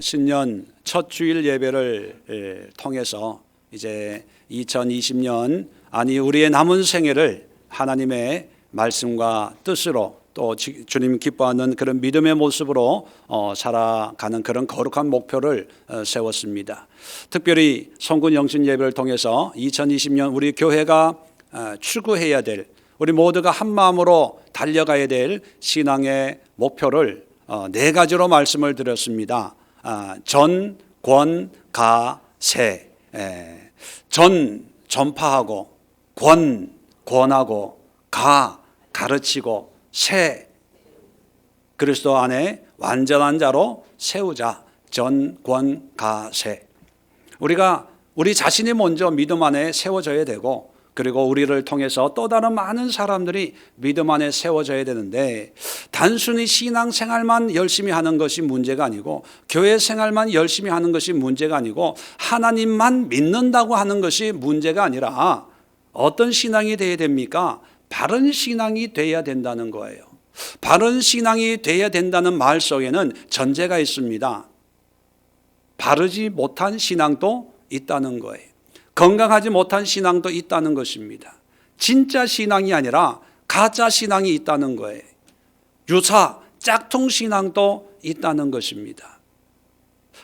신년 첫 주일 예배를 통해서 이제 2020년 우리의 남은 생애를 하나님의 말씀과 뜻으로 또 주님 기뻐하는 그런 믿음의 모습으로 살아가는 그런 거룩한 목표를 세웠습니다. 특별히 성군 영신 예배를 통해서 2020년 우리 교회가 추구해야 될, 우리 모두가 한 마음으로 달려가야 될 신앙의 목표를 네 가지로 말씀을 드렸습니다. 전, 권, 가, 세. 전, 전파하고, 권, 권하고, 가, 가르치고, 세, 그리스도 안에 완전한 자로 세우자. 전, 권, 가, 세. 우리 자신이 먼저 믿음 안에 세워져야 되고, 그리고 우리를 통해서 또 다른 많은 사람들이 믿음 안에 세워져야 되는데, 단순히 신앙생활만 열심히 하는 것이 문제가 아니고, 교회 생활만 열심히 하는 것이 문제가 아니고, 하나님만 믿는다고 하는 것이 문제가 아니라 어떤 신앙이 되어야 됩니까? 바른 신앙이 되어야 된다는 거예요. 바른 신앙이 되어야 된다는 말 속에는 전제가 있습니다. 바르지 못한 신앙도 있다는 거예요. 건강하지 못한 신앙도 있다는 것입니다. 진짜 신앙이 아니라 가짜 신앙이 있다는 거예요. 유사, 짝퉁 신앙도 있다는 것입니다.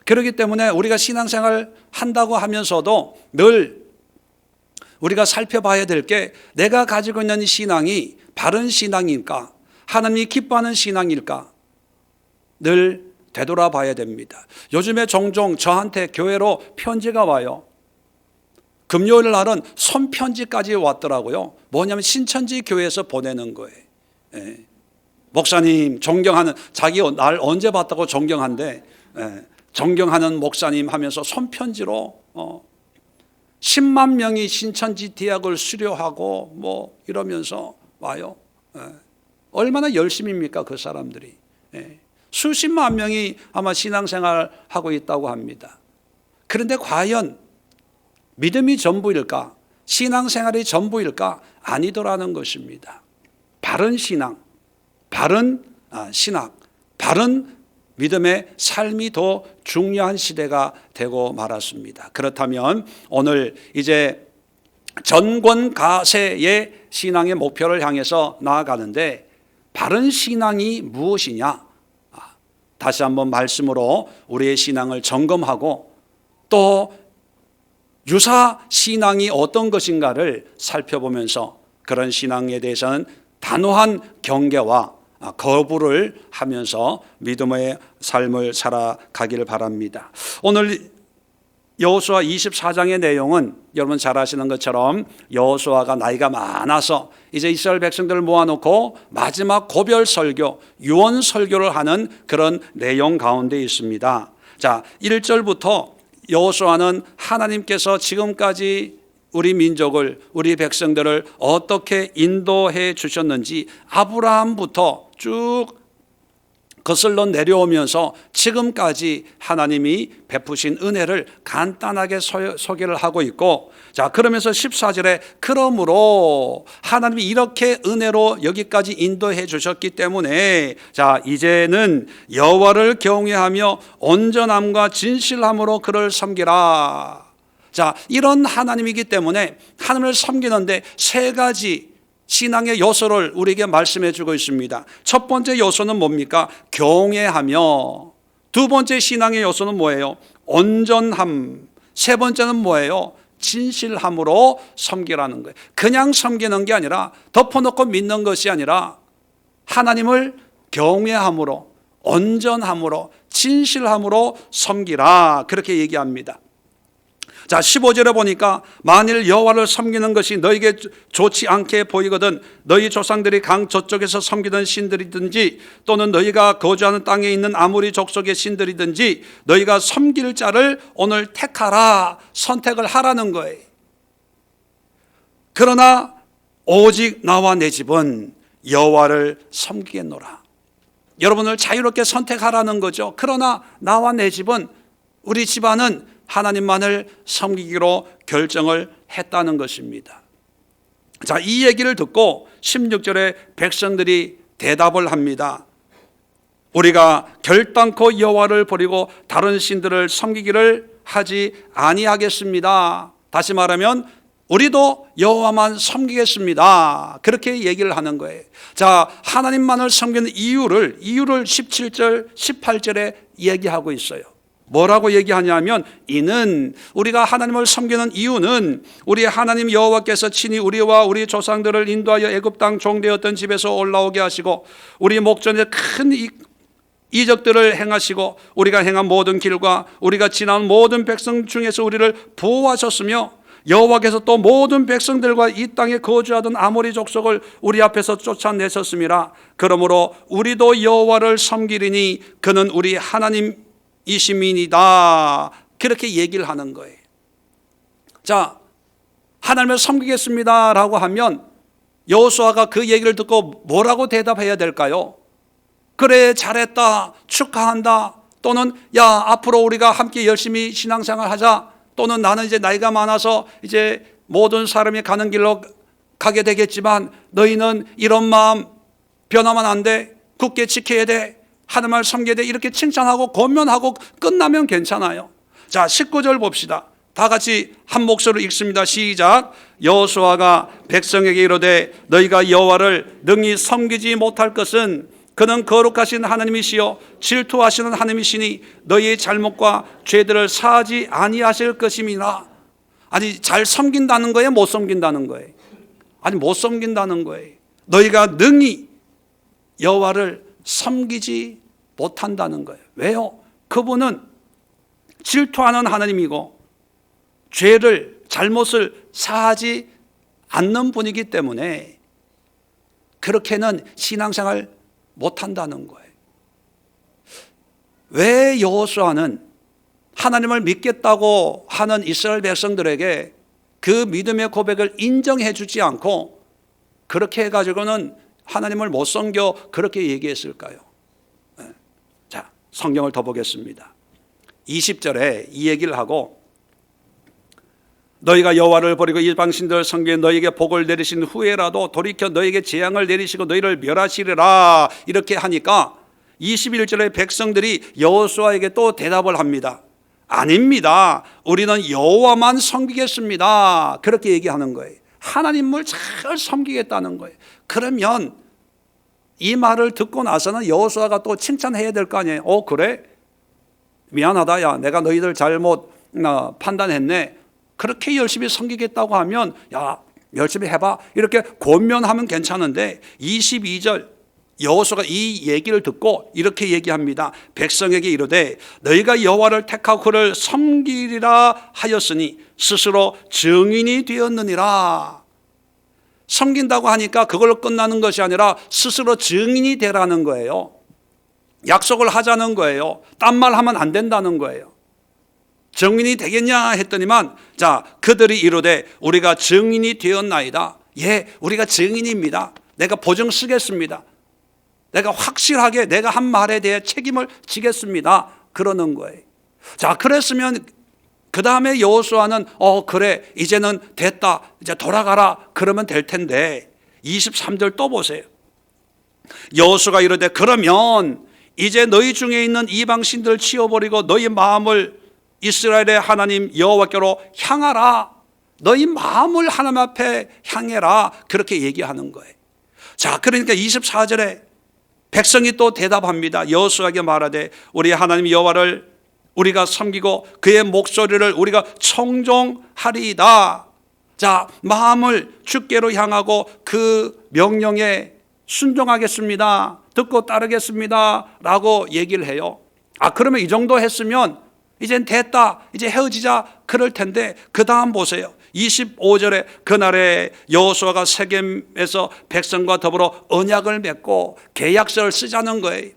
그렇기 때문에 우리가 신앙생활 한다고 하면서도 늘 우리가 살펴봐야 될 게, 내가 가지고 있는 신앙이 바른 신앙일까? 하나님이 기뻐하는 신앙일까? 늘 되돌아봐야 됩니다. 요즘에 종종 저한테 교회로 편지가 와요. 금요일 날은 손편지까지 왔더라고요. 뭐냐면 신천지 교회에서 보내는 거예요. 목사님 존경하는, 자기 날 언제 봤다고 존경한데, 존경하는 목사님 하면서 손편지로 10만 명이 신천지 대학을 수료하고 뭐 이러면서 와요. 얼마나 열심입니까 그 사람들이. 수십만 명이 아마 신앙생활하고 있다고 합니다. 그런데 과연 믿음이 전부일까? 신앙생활이 전부일까? 아니더라는 것입니다. 바른 신앙, 바른 신학, 바른 믿음의 삶이 더 중요한 시대가 되고 말았습니다. 그렇다면 오늘 이제 전권가세의 신앙의 목표를 향해서 나아가는데, 바른 신앙이 무엇이냐? 다시 한번 말씀으로 우리의 신앙을 점검하고, 또 유사 신앙이 어떤 것인가를 살펴보면서 그런 신앙에 대해서는 단호한 경계와 거부를 하면서 믿음의 삶을 살아가기를 바랍니다. 오늘 여호수아 24장의 내용은 여러분 잘 아시는 것처럼 여호수아가 나이가 많아서 이제 이스라엘 백성들을 모아놓고 마지막 고별 설교, 유언 설교를 하는 그런 내용 가운데 있습니다. 자, 1절부터 여호수아는 하나님께서 지금까지 우리 민족을, 우리 백성들을 어떻게 인도해 주셨는지 아브라함부터 쭉 거슬러 내려오면서 지금까지 하나님이 베푸신 은혜를 간단하게 소개를 하고 있고, 자, 그러면서 14절에 그러므로 하나님이 이렇게 은혜로 여기까지 인도해 주셨기 때문에, 자, 이제는 여호와를 경외하며 온전함과 진실함으로 그를 섬기라. 자, 이런 하나님이기 때문에 하나님을 섬기는데 세 가지 신앙의 요소를 우리에게 말씀해 주고 있습니다. 첫 번째 요소는 뭡니까? 경외하며. 두 번째 신앙의 요소는 뭐예요? 온전함. 세 번째는 뭐예요? 진실함으로 섬기라는 거예요. 그냥 섬기는 게 아니라, 덮어놓고 믿는 것이 아니라 하나님을 경외함으로, 온전함으로, 진실함으로 섬기라, 그렇게 얘기합니다. 자, 15절에 보니까 만일 여호와를 섬기는 것이 너에게 좋지 않게 보이거든 너희 조상들이 강 저쪽에서 섬기던 신들이든지 또는 너희가 거주하는 땅에 있는 아무리 족속의 신들이든지 너희가 섬길 자를 오늘 택하라, 선택을 하라는 거예요. 그러나 오직 나와 내 집은 여호와를 섬기겠노라. 여러분을 자유롭게 선택하라는 거죠. 그러나 나와 내 집은, 우리 집안은 하나님만을 섬기기로 결정을 했다는 것입니다. 자, 이 얘기를 듣고 16절에 백성들이 대답을 합니다. 우리가 결단코 여호와를 버리고 다른 신들을 섬기기를 하지 아니하겠습니다. 다시 말하면 우리도 여호와만 섬기겠습니다. 그렇게 얘기를 하는 거예요. 자, 하나님만을 섬기는 이유를 17절, 18절에 얘기하고 있어요. 뭐라고 얘기하냐면, 이는 우리가 하나님을 섬기는 이유는 우리 하나님 여호와께서 친히 우리와 우리 조상들을 인도하여 애굽 땅 종되었던 집에서 올라오게 하시고 우리 목전에 큰 이적들을 행하시고 우리가 행한 모든 길과 우리가 지나온 모든 백성 중에서 우리를 보호하셨으며 여호와께서 또 모든 백성들과 이 땅에 거주하던 아모리 족속을 우리 앞에서 쫓아내셨음이라. 그러므로 우리도 여호와를 섬기리니 그는 우리 하나님이심이니이다. 그렇게 얘기를 하는 거예요. 자, 하나님을 섬기겠습니다 라고 하면 여호수아가 그 얘기를 듣고 뭐라고 대답해야 될까요? 그래, 잘했다, 축하한다, 또는 야, 앞으로 우리가 함께 열심히 신앙생활 하자, 또는 나는 이제 나이가 많아서 이제 모든 사람이 가는 길로 가게 되겠지만 너희는 이런 마음 변하면 안 돼, 굳게 지켜야 돼, 하나님을 섬겨야 돼, 이렇게 칭찬하고 권면하고 끝나면 괜찮아요. 자, 19절 봅시다. 다 같이 한 목소리로 읽습니다. 시작. 여호수아가 백성에게 이르되 너희가 여호와를 능히 섬기지 못할 것은 그는 거룩하신 하나님이시요 질투하시는 하나님이시니 너희의 잘못과 죄들을 사하지 아니하실 것임이라. 아니, 잘 섬긴다는 거예요, 못 섬긴다는 거예요? 아니, 못 섬긴다는 거예요. 너희가 능히 여호와를 섬기지 못한다는 거예요. 왜요? 그분은 질투하는 하나님이고 죄를, 잘못을 사하지 않는 분이기 때문에 그렇게는 신앙생활 못한다는 거예요. 왜 여호수아는 하나님을 믿겠다고 하는 이스라엘 백성들에게 그 믿음의 고백을 인정해 주지 않고 그렇게 해가지고는 하나님을 못 섬겨 그렇게 얘기했을까요? 자, 성경을 더 보겠습니다. 20절에 이 얘기를 하고 너희가 여호와를 버리고 이방신들을 섬기며 너희에게 복을 내리신 후에라도 돌이켜 너희에게 재앙을 내리시고 너희를 멸하시리라. 이렇게 하니까 21절에 백성들이 여호수아에게 또 대답을 합니다. 아닙니다. 우리는 여호와만 섬기겠습니다. 그렇게 얘기하는 거예요. 하나님을 잘 섬기겠다는 거예요. 그러면 이 말을 듣고 나서는 여호수아가 또 칭찬해야 될 거 아니에요. 그래? 미안하다. 야, 내가 너희들 잘못 판단했네. 그렇게 열심히 섬기겠다고 하면 야, 열심히 해봐, 이렇게 권면하면 괜찮은데 22절 여호수아가 이 얘기를 듣고 이렇게 얘기합니다. 백성에게 이르되 너희가 여호와를 택하고 그를 섬기리라 하였으니 스스로 증인이 되었느니라. 섬긴다고 하니까 그걸로 끝나는 것이 아니라 스스로 증인이 되라는 거예요. 약속을 하자는 거예요. 딴 말 하면 안 된다는 거예요. 증인이 되겠냐 했더니만, 자, 그들이 이르되 우리가 증인이 되었나이다. 예, 우리가 증인입니다. 내가 보증 쓰겠습니다. 내가 확실하게 내가 한 말에 대해 책임을 지겠습니다. 그러는 거예요. 자, 그랬으면 그 다음에 여호수아는 그래, 이제는 됐다, 이제 돌아가라 그러면 될 텐데 23절 또 보세요. 여호수아가 이르되 그러면 이제 너희 중에 있는 이방신들을 치워버리고 너희 마음을 이스라엘의 하나님 여호와께로 향하라. 너희 마음을 하나님 앞에 향해라. 그렇게 얘기하는 거예요. 자, 그러니까 24절에 백성이 또 대답합니다. 여호수아에게 말하되 우리 하나님 여호와를 우리가 섬기고 그의 목소리를 우리가 청종하리이다. 자, 마음을 주께로 향하고 그 명령에 순종하겠습니다. 듣고 따르겠습니다 라고 얘기를 해요. 그러면 이 정도 했으면 이젠 됐다, 이제 헤어지자 그럴 텐데 그 다음 보세요. 25절에 그날에 여호수아가 세겜에서 백성과 더불어 언약을 맺고 계약서를 쓰자는 거예요.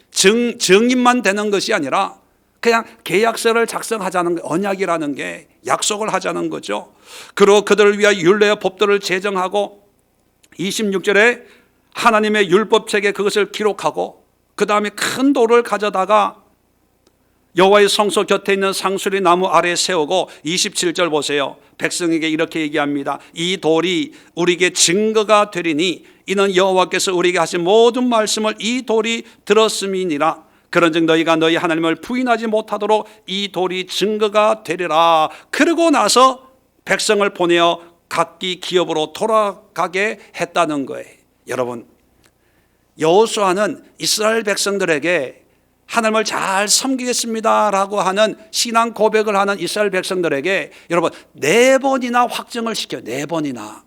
증인만 되는 것이 아니라 그냥 계약서를 작성하자는 거예요. 언약이라는 게 약속을 하자는 거죠. 그리고 그들을 위하여 율례와 법도를 제정하고 26절에 하나님의 율법책에 그것을 기록하고 그 다음에 큰 돌을 가져다가 여호와의 성소 곁에 있는 상수리 나무 아래에 세우고 27절 보세요. 백성에게 이렇게 얘기합니다. 이 돌이 우리에게 증거가 되리니 이는 여호와께서 우리에게 하신 모든 말씀을 이 돌이 들었음이니라. 그런즉 너희가 너희 하나님을 부인하지 못하도록 이 돌이 증거가 되리라. 그러고 나서 백성을 보내어 각기 기업으로 돌아가게 했다는 거예요. 여러분, 여호수아는 이스라엘 백성들에게 하나님을 잘 섬기겠습니다라고 하는 신앙 고백을 하는 이스라엘 백성들에게 여러분 4번이나 확정을 시켜요. 4번이나.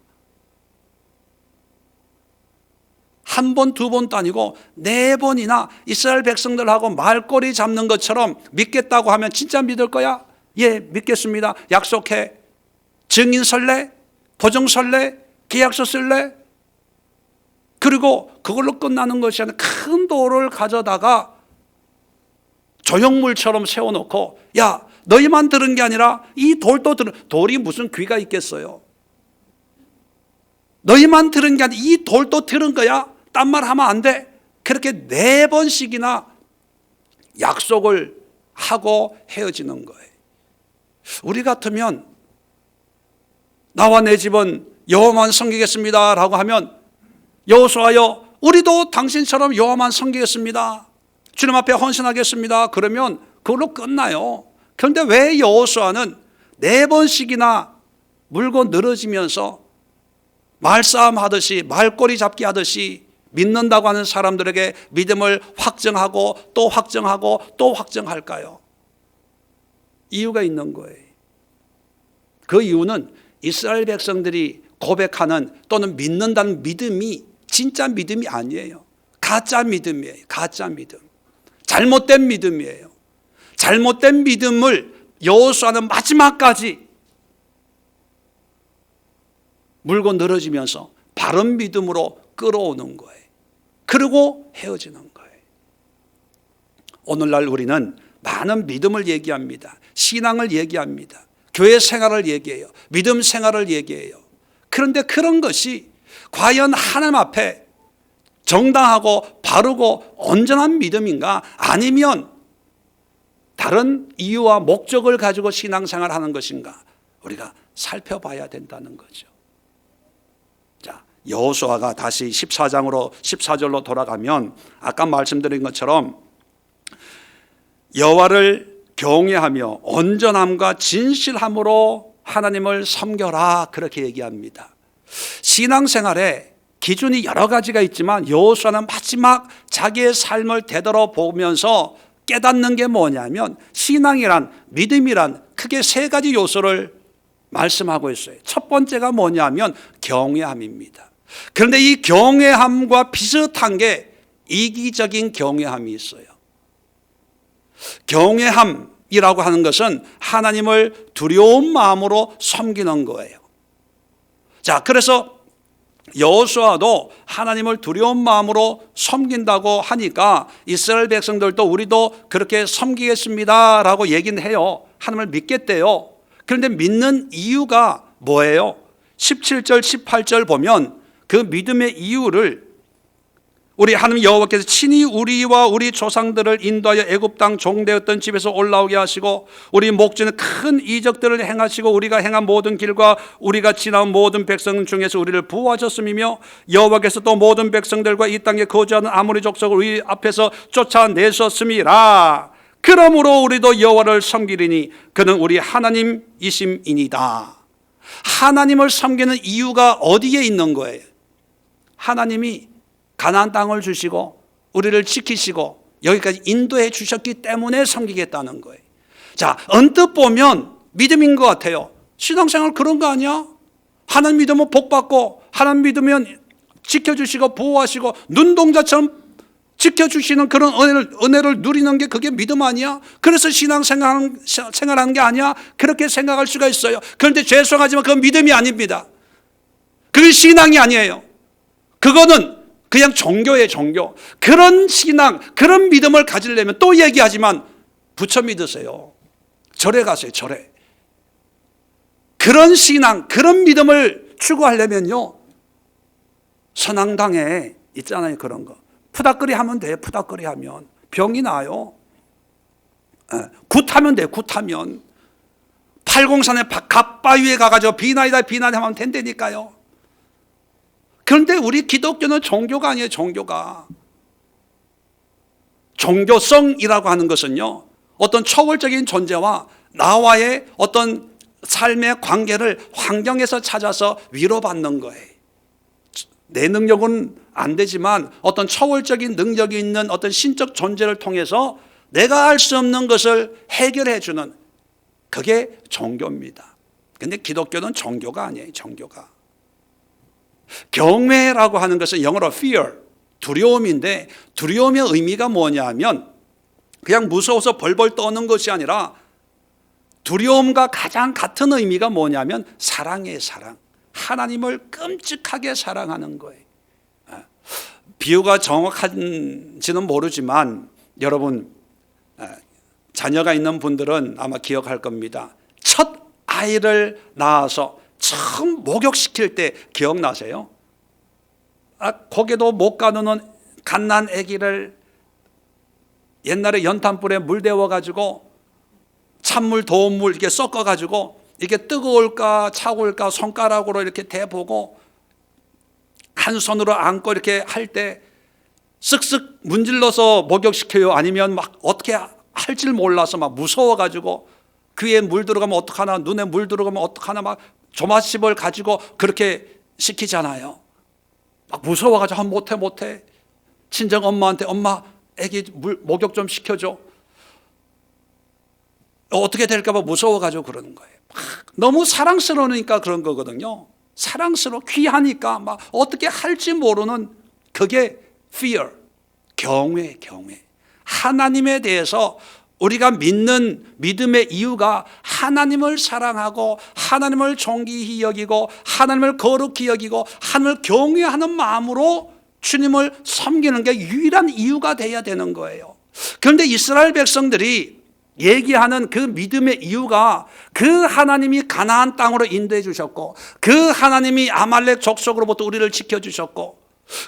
한 번, 두 번도 아니고 4번이나 이스라엘 백성들하고 말꼬리 잡는 것처럼 믿겠다고 하면 진짜 믿을 거야? 예, 믿겠습니다. 약속해. 증인 설래? 보증 설래? 계약서 쓸래? 그리고 그걸로 끝나는 것이 아니라 큰 돌을 가져다가 조형물처럼 세워놓고, 야, 너희만 들은 게 아니라 이 돌도 들은, 돌이 무슨 귀가 있겠어요? 너희만 들은 게 아니라 이 돌도 들은 거야? 딴 말 하면 안 돼. 그렇게 4번씩이나 약속을 하고 헤어지는 거예요. 우리 같으면 나와 내 집은 여호와만 섬기겠습니다 라고 하면, 여호수아여, 우리도 당신처럼 여호와만 섬기겠습니다, 주님 앞에 헌신하겠습니다, 그러면 그걸로 끝나요. 그런데 왜 여호수아는 4번씩이나 물고 늘어지면서 말싸움 하듯이, 말꼬리 잡기 하듯이 믿는다고 하는 사람들에게 믿음을 확정하고 또 확정하고 또 확정할까요? 이유가 있는 거예요. 그 이유는 이스라엘 백성들이 고백하는 또는 믿는다는 믿음이 진짜 믿음이 아니에요. 가짜 믿음이에요. 가짜 믿음. 잘못된 믿음이에요. 잘못된 믿음을 여호수아는 마지막까지 물고 늘어지면서 바른 믿음으로 끌어오는 거예요. 그리고 헤어지는 거예요. 오늘날 우리는 많은 믿음을 얘기합니다. 신앙을 얘기합니다. 교회 생활을 얘기해요. 믿음 생활을 얘기해요. 그런데 그런 것이 과연 하나님 앞에 정당하고 바르고 온전한 믿음인가, 아니면 다른 이유와 목적을 가지고 신앙생활을 하는 것인가, 우리가 살펴봐야 된다는 거죠. 자, 여호수아가 다시 14절로 돌아가면 아까 말씀드린 것처럼 여호와를 경외하며 온전함과 진실함으로 하나님을 섬겨라, 그렇게 얘기합니다. 신앙생활에 기준이 여러 가지가 있지만 여호수아는 마지막 자기의 삶을 되돌아보면서 깨닫는 게 뭐냐면, 신앙이란, 믿음이란 크게 3가지 요소를 말씀하고 있어요. 첫 번째가 뭐냐면 경외함입니다. 그런데 이 경외함과 비슷한 게 이기적인 경외함이 있어요. 경외함이라고 하는 것은 하나님을 두려운 마음으로 섬기는 거예요. 자, 그래서 여호수아도 하나님을 두려운 마음으로 섬긴다고 하니까 이스라엘 백성들도 우리도 그렇게 섬기겠습니다 라고 얘기는 해요. 하나님을 믿겠대요. 그런데 믿는 이유가 뭐예요? 17절 18절 보면 그 믿음의 이유를 우리 하나님 여호와께서 친히 우리와 우리 조상들을 인도하여 애굽 땅 종되었던 집에서 올라오게 하시고 우리 목전에 큰 이적들을 행하시고 우리가 행한 모든 길과 우리가 지나온 모든 백성 중에서 우리를 보호하셨음이며 여호와께서 또 모든 백성들과 이 땅에 거주하는 아모리 족속을 우리 앞에서 쫓아내셨음이라. 그러므로 우리도 여호와를 섬기리니 그는 우리 하나님이심이니이다. 하나님을 섬기는 이유가 어디에 있는 거예요? 하나님이 가나안 땅을 주시고 우리를 지키시고 여기까지 인도해 주셨기 때문에 섬기겠다는 거예요. 자, 언뜻 보면 믿음인 것 같아요. 신앙생활 그런 거 아니야? 하나님 믿으면 복 받고, 하나님 믿으면 지켜주시고 보호하시고 눈동자처럼 지켜주시는 그런 은혜를 누리는 게 그게 믿음 아니야? 그래서 신앙생활하는 게 아니야? 그렇게 생각할 수가 있어요. 그런데 죄송하지만 그건 믿음이 아닙니다. 그게 신앙이 아니에요. 그거는 그냥 종교예요, 종교. 그런 신앙, 그런 믿음을 가지려면 또 얘기하지만 부처 믿으세요. 절에 가세요, 절에. 그런 신앙, 그런 믿음을 추구하려면요, 선앙당에 있잖아요, 그런 거. 푸닥거리 하면 돼요, 푸닥거리 하면. 병이 나요. 굿하면 돼. 굿하면 팔공산에 갓바위에 가가지고 비나이다 비나이다 하면 된다니까요. 그런데 우리 기독교는 종교가 아니에요. 종교가. 종교성이라고 하는 것은요, 어떤 초월적인 존재와 나와의 어떤 삶의 관계를 환경에서 찾아서 위로받는 거예요. 내 능력은 안 되지만 어떤 초월적인 능력이 있는 어떤 신적 존재를 통해서 내가 알 수 없는 것을 해결해 주는, 그게 종교입니다. 근데 기독교는 종교가 아니에요. 종교가. 경외라고 하는 것은 영어로 fear, 두려움인데, 두려움의 의미가 뭐냐 하면 그냥 무서워서 벌벌 떠는 것이 아니라, 두려움과 가장 같은 의미가 뭐냐면 사랑이에요. 사랑. 하나님을 끔찍하게 사랑하는 거예요. 비유가 정확한지는 모르지만 여러분, 자녀가 있는 분들은 아마 기억할 겁니다. 첫 아이를 낳아서 처음 목욕시킬 때 기억나세요? 고개도 못 가누는 갓난 아기를 옛날에 연탄불에 물 데워가지고 찬물, 더운 물 이렇게 섞어가지고 이게 뜨거울까 차가울까 손가락으로 이렇게 대보고 한 손으로 안고 이렇게 할 때 쓱쓱 문질러서 목욕시켜요? 아니면 막 어떻게 할 줄 몰라서 막 무서워가지고 귀에 물 들어가면 어떡하나, 눈에 물 들어가면 어떡하나, 막 조마십을 가지고 그렇게 시키잖아요. 막 무서워가지고 못해. 친정 엄마한테 엄마 애기 목욕 좀 시켜줘. 어떻게 될까 봐 무서워가지고 그러는 거예요. 너무 사랑스러우니까 그런 거거든요. 사랑스러워 귀하니까 막 어떻게 할지 모르는, 그게 fear, 경외. 하나님에 대해서 우리가 믿는 믿음의 이유가 하나님을 사랑하고 하나님을 존귀히 여기고 하나님을 거룩히 여기고 하나님을 경외하는 마음으로 주님을 섬기는 게 유일한 이유가 돼야 되는 거예요. 그런데 이스라엘 백성들이 얘기하는 그 믿음의 이유가 그 하나님이 가나안 땅으로 인도해 주셨고, 그 하나님이 아말렉 족속으로부터 우리를 지켜주셨고,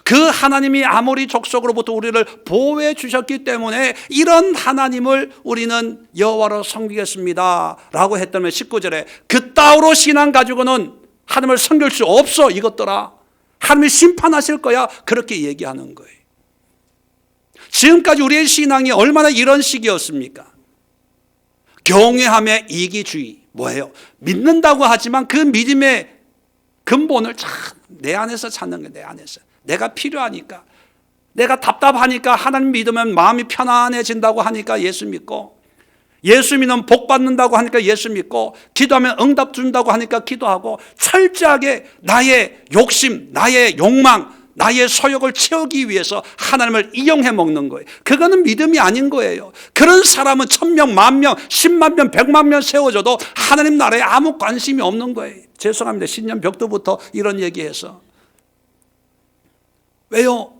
그 하나님이 아모리 족속으로부터 우리를 보호해 주셨기 때문에 이런 하나님을 우리는 여호와로 섬기겠습니다 라고 했다면 19절에 그따위로 신앙 가지고는 하나님을 섬길 수 없어. 이것들아, 하나님이 심판하실 거야. 그렇게 얘기하는 거예요. 지금까지 우리의 신앙이 얼마나 이런 식이었습니까? 경외함의 이기주의. 뭐예요? 믿는다고 하지만 그 믿음의 근본을 내 안에서 찾는 거예요. 내 안에서. 내가 필요하니까, 내가 답답하니까 하나님 믿으면 마음이 편안해진다고 하니까 예수 믿고, 예수 믿으면 복 받는다고 하니까 예수 믿고, 기도하면 응답 준다고 하니까 기도하고, 철저하게 나의 욕심, 나의 욕망, 나의 소욕을 채우기 위해서 하나님을 이용해 먹는 거예요. 그거는 믿음이 아닌 거예요. 그런 사람은 1000명, 10,000명, 10만 명, 100만 명 세워줘도 하나님 나라에 아무 관심이 없는 거예요. 죄송합니다. 신년 벽두부터 이런 얘기해서. 왜요?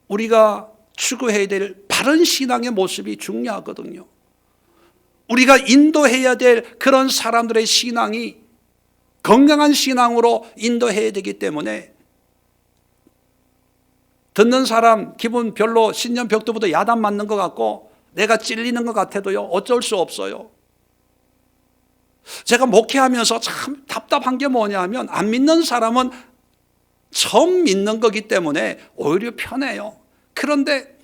우리가 추구해야 될 바른 신앙의 모습이 중요하거든요. 우리가 인도해야 될 그런 사람들의 신앙이 건강한 신앙으로 인도해야 되기 때문에, 듣는 사람 기분 별로 신년 벽두부터 야단 맞는 것 같고 내가 찔리는 것 같아도요, 어쩔 수 없어요. 제가 목회하면서 참 답답한 게 뭐냐 하면, 안 믿는 사람은 처음 믿는 거기 때문에 오히려 편해요. 그런데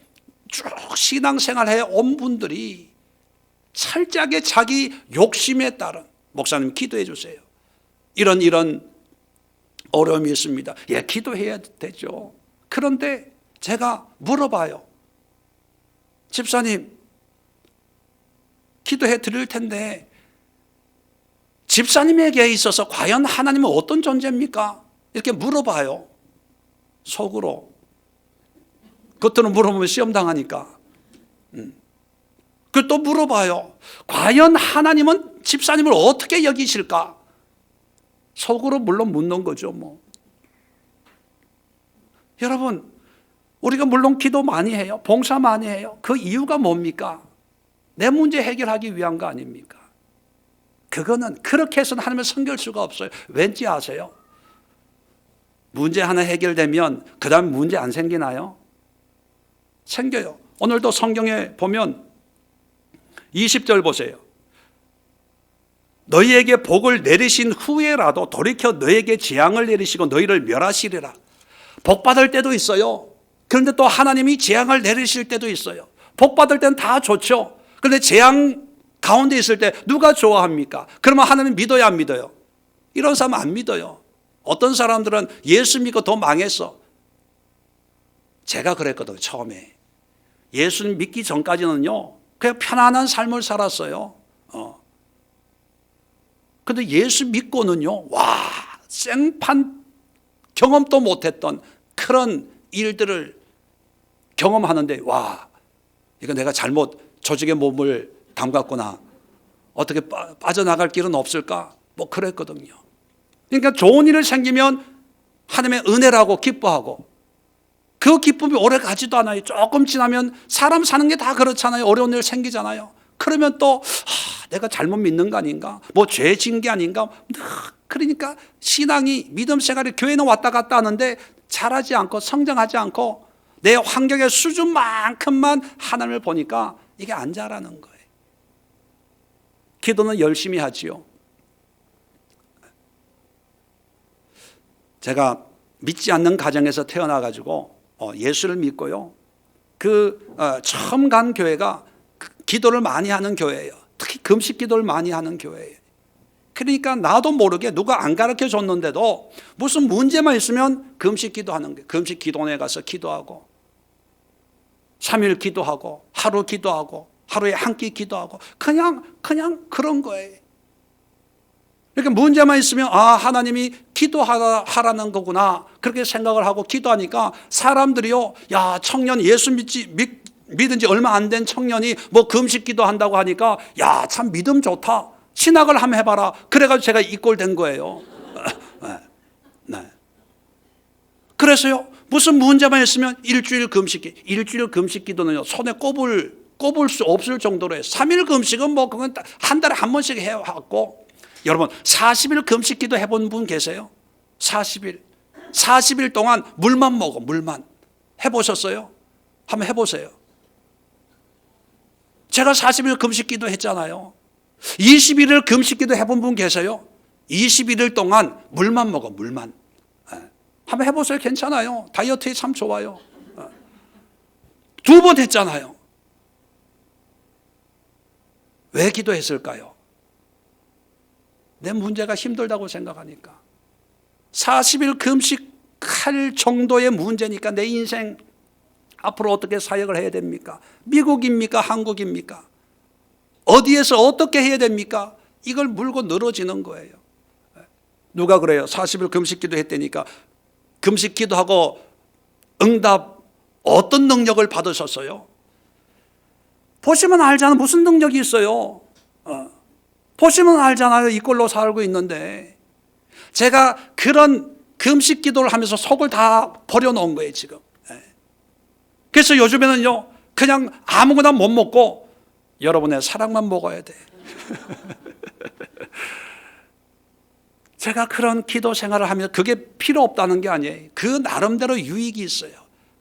쭉 신앙생활 해온 분들이 철저하게 자기 욕심에 따른, 목사님 기도해 주세요, 이런 어려움이 있습니다. 예, 기도해야 되죠. 그런데 제가 물어봐요. 집사님, 기도해 드릴 텐데 집사님에게 있어서 과연 하나님은 어떤 존재입니까? 이렇게 물어봐요. 속으로. 겉으로 물어보면 시험 당하니까. 그 또 물어봐요. 과연 하나님은 집사님을 어떻게 여기실까? 속으로 물론 묻는 거죠, 뭐. 여러분, 우리가 물론 기도 많이 해요. 봉사 많이 해요. 그 이유가 뭡니까? 내 문제 해결하기 위한 거 아닙니까? 그거는 그렇게 해서는 하나님을 섬길 수가 없어요. 왠지 아세요? 문제 하나 해결되면 그 다음 문제 안 생기나요? 생겨요. 오늘도 성경에 보면 20절 보세요. 너희에게 복을 내리신 후에라도 돌이켜 너희에게 재앙을 내리시고 너희를 멸하시리라. 복 받을 때도 있어요. 그런데 또 하나님이 재앙을 내리실 때도 있어요. 복 받을 때는 다 좋죠. 그런데 재앙 가운데 있을 때 누가 좋아합니까? 그러면 하나님 믿어야 안 믿어요? 이런 사람 안 믿어요. 어떤 사람들은 예수 믿고 더 망했어. 제가 그랬거든요. 처음에 예수님 믿기 전까지는요 그냥 편안한 삶을 살았어요. 근데 예수 믿고는요, 와, 생판 경험도 못했던 그런 일들을 경험하는데, 와, 이거 내가 잘못 조직의 몸을 담갔구나. 어떻게 빠져나갈 길은 없을까? 뭐 그랬거든요. 그러니까 좋은 일이 생기면 하나님의 은혜라고 기뻐하고, 그 기쁨이 오래 가지도 않아요. 조금 지나면 사람 사는 게 다 그렇잖아요. 어려운 일 생기잖아요. 그러면 또 내가 잘못 믿는 거 아닌가? 뭐 죄 진 게 아닌가? 그러니까 신앙이 믿음 생활이 교회는 왔다 갔다 하는데 자라지 않고 성장하지 않고 내 환경의 수준만큼만 하나님을 보니까 이게 안 자라는 거예요. 기도는 열심히 하지요. 제가 믿지 않는 가정에서 태어나가지고 예수를 믿고요. 처음 간 교회가 기도를 많이 하는 교회예요. 특히 금식 기도를 많이 하는 교회예요. 그러니까 나도 모르게 누가 안 가르쳐 줬는데도 무슨 문제만 있으면 금식 기도하는 거예요. 금식 기도원에 가서 기도하고 3일 기도하고 하루 기도하고 하루에 한 끼 기도하고 그냥 그런 거예요. 그러니까 문제만 있으면 하나님이 기도하라는 거구나 그렇게 생각을 하고 기도하니까 사람들이요, 야, 청년 예수 믿은 지 얼마 안 된 청년이 뭐 금식 기도한다고 하니까 야, 참 믿음 좋다. 신학을 한번 해봐라. 그래가지고 제가 이 꼴 된 거예요. 네. 그래서요, 무슨 문제만 있으면 일주일 금식 기도는요, 손에 꼽을 수 없을 정도로 해요. 3일 금식은 뭐 그건 한 달에 한 번씩 해왔고, 여러분 40일 금식 기도 해본 분 계세요? 40일 동안 물만 먹어. 물만 해보셨어요? 한번 해보세요. 제가 40일 금식 기도 했잖아요. 21일 금식 기도 해본 분 계세요? 21일 동안 물만 먹어. 물만. 한번 해보세요. 괜찮아요. 다이어트에 참 좋아요. 2번 했잖아요. 왜 기도했을까요? 내 문제가 힘들다고 생각하니까. 40일 금식할 정도의 문제니까 내 인생 앞으로 어떻게 사역을 해야 됩니까? 미국입니까? 한국입니까? 어디에서 어떻게 해야 됩니까? 이걸 물고 늘어지는 거예요. 누가 그래요? 40일 금식 기도했다니까 금식 기도하고 응답 어떤 능력을 받으셨어요? 보시면 알잖아요. 무슨 능력이 있어요? 보시면 알잖아요. 이꼴로 살고 있는데 제가 그런 금식 기도를 하면서 속을 다 버려놓은 거예요 지금. 그래서 요즘에는요 그냥 아무거나 못 먹고 여러분의 사랑만 먹어야 돼. 제가 그런 기도 생활을 하면 그게 필요 없다는 게 아니에요. 그 나름대로 유익이 있어요.